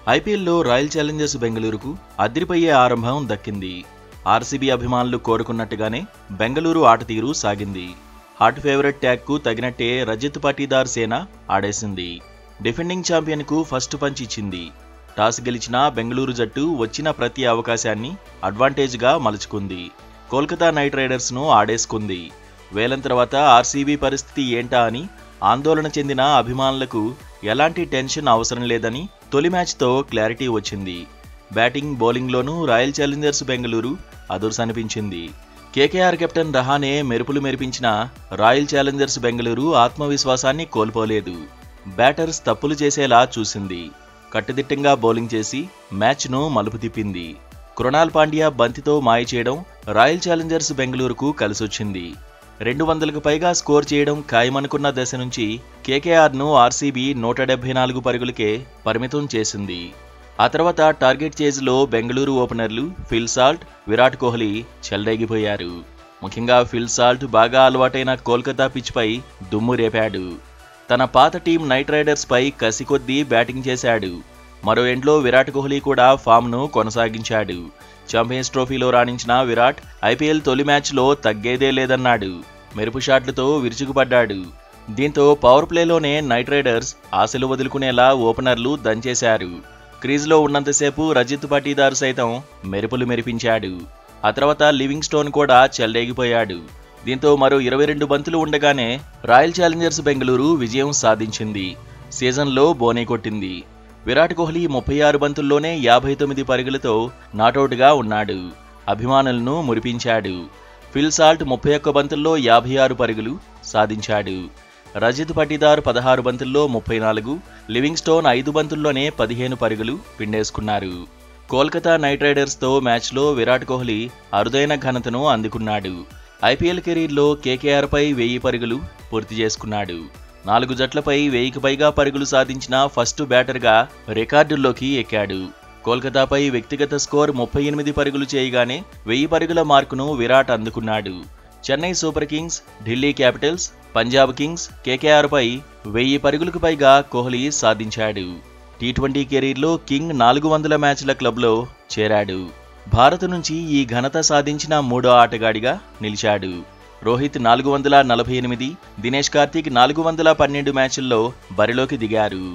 ఐపీఎల్లో royal Challengers బెంగళూరుకు అదిరిపోయే ఆరంభం దక్కింది. ఆర్సీబీ అభిమానులు కోరుకున్నట్టుగానే బెంగళూరు ఆట తీరు సాగింది. హాట్ ఫేవరెట్ ట్యాగ్కు తగినట్టే రజత్ పాటీదార్ సేన ఆడేసింది. డిఫెండింగ్ ఛాంపియన్కు ఫస్ట్ పంచ్ ఇచ్చింది. టాస్ గెలిచిన బెంగళూరు జట్టు వచ్చిన ప్రతి అవకాశాన్ని అడ్వాంటేజ్గా మలుచుకుంది. కోల్కతా నైట్ రైడర్స్ను ఆడేసుకుంది. వేలం తర్వాత ఆర్సీబీ పరిస్థితి ఏంటా అని ఆందోళన చెందిన అభిమానులకు ఎలాంటి టెన్షన్ అవసరం లేదని తొలి మ్యాచ్తో క్లారిటీ వచ్చింది. బ్యాటింగ్ బౌలింగ్లోనూ రాయల్ ఛాలెంజర్స్ బెంగళూరు అదుర్సనిపించింది. కేకేఆర్ కెప్టెన్ రహానే మెరుపులు మెరిపించిన రాయల్ ఛాలెంజర్స్ బెంగళూరు ఆత్మవిశ్వాసాన్ని కోల్పోలేదు. బ్యాటర్స్ తప్పులు చేసేలా చూసింది. కట్టుదిట్టంగా బౌలింగ్ చేసి మ్యాచ్ను మలుపు తిప్పింది. కృణాల్ పాండ్యా బంతితో మాయ చేయడం రాయల్ ఛాలెంజర్స్ బెంగళూరుకు కలిసొచ్చింది. 200కు పైగా స్కోర్ చేయడం ఖాయమనుకున్న దశ నుంచి కేకేఆర్ను ఆర్సీబీ 174 పరుగులకే పరిమితం చేసింది. ఆ తర్వాత టార్గెట్ చేజ్లో బెంగళూరు ఓపెనర్లు ఫిల్ సాల్ట్, విరాట్ కోహ్లీ చెలరేగిపోయారు. ముఖ్యంగా ఫిల్ సాల్ట్ బాగా అలవాటైన కోల్కతా పిచ్పై దుమ్ము రేపాడు. తన పాత టీం నైట్ రైడర్స్ పై కసి కొద్దీ బ్యాటింగ్ చేశాడు. మరో ఎండ్లో విరాట్ కోహ్లీ కూడా ఫామ్ను కొనసాగించాడు. ఛాంపియన్స్ ట్రోఫీలో రాణించిన విరాట్ ఐపీఎల్ తొలి మ్యాచ్లో తగ్గేదే లేదన్నాడు. మెరుపు షాట్లతో విరుచుకుపడ్డాడు. దీంతో పవర్ ప్లేలోనే నైట్ రైడర్స్ ఆశలు వదులుకునేలా ఓపెనర్లు దంచేశారు. క్రీజ్లో ఉన్నంతసేపు రజత్ పాటీదార్ సైతం మెరుపులు మెరిపించాడు. ఆ తర్వాత లివింగ్ స్టోన్ కూడా చెలరేగిపోయాడు. దీంతో మరో 22 బంతులు ఉండగానే రాయల్ ఛాలెంజర్స్ బెంగళూరు విజయం సాధించింది. సీజన్లో బోనీ కొట్టింది. విరాట్ కోహ్లీ 36 బంతుల్లోనే 59 పరుగులతో నాటౌట్గా ఉన్నాడు. అభిమానులను మురిపించాడు. ఫిల్ సాల్ట్ 31 బంతుల్లో 56 పరుగులు సాధించాడు. రజత్ పాటీదార్ 16 బంతుల్లో 34, లివింగ్ స్టోన్ 5 బంతుల్లోనే 15 పరుగులు పిండేసుకున్నారు. కోల్కతా నైట్ రైడర్స్తో మ్యాచ్లో విరాట్ కోహ్లీ అరుదైన ఘనతను అందుకున్నాడు. ఐపీఎల్ కెరీర్లో కేకేఆర్పై 1000 పరుగులు పూర్తి చేసుకున్నాడు. 4 జట్లపై 1000కి పైగా పరుగులు సాధించిన ఫస్ట్ బ్యాటర్గా రికార్డుల్లోకి ఎక్కాడు. కోల్కతాపై వ్యక్తిగత స్కోర్ 38 పరుగులు చేయగానే 1000 పరుగుల మార్కును విరాట్ అందుకున్నాడు. Chennai Super Kings, Delhi Capitals, Punjab Kings, కేకేఆర్పై 1000 పరుగులకు పైగా కోహ్లీ సాధించాడు. టీ20 కెరీర్లో కింగ్ 400 మ్యాచ్ల క్లబ్లో చేరాడు. భారత్ నుంచి ఈ ఘనత సాధించిన మూడో ఆటగాడిగా నిలిచాడు. రోహిత్ 448, దినేష్ కార్తీక్ 412 మ్యాచ్ల్లో బరిలోకి దిగారు.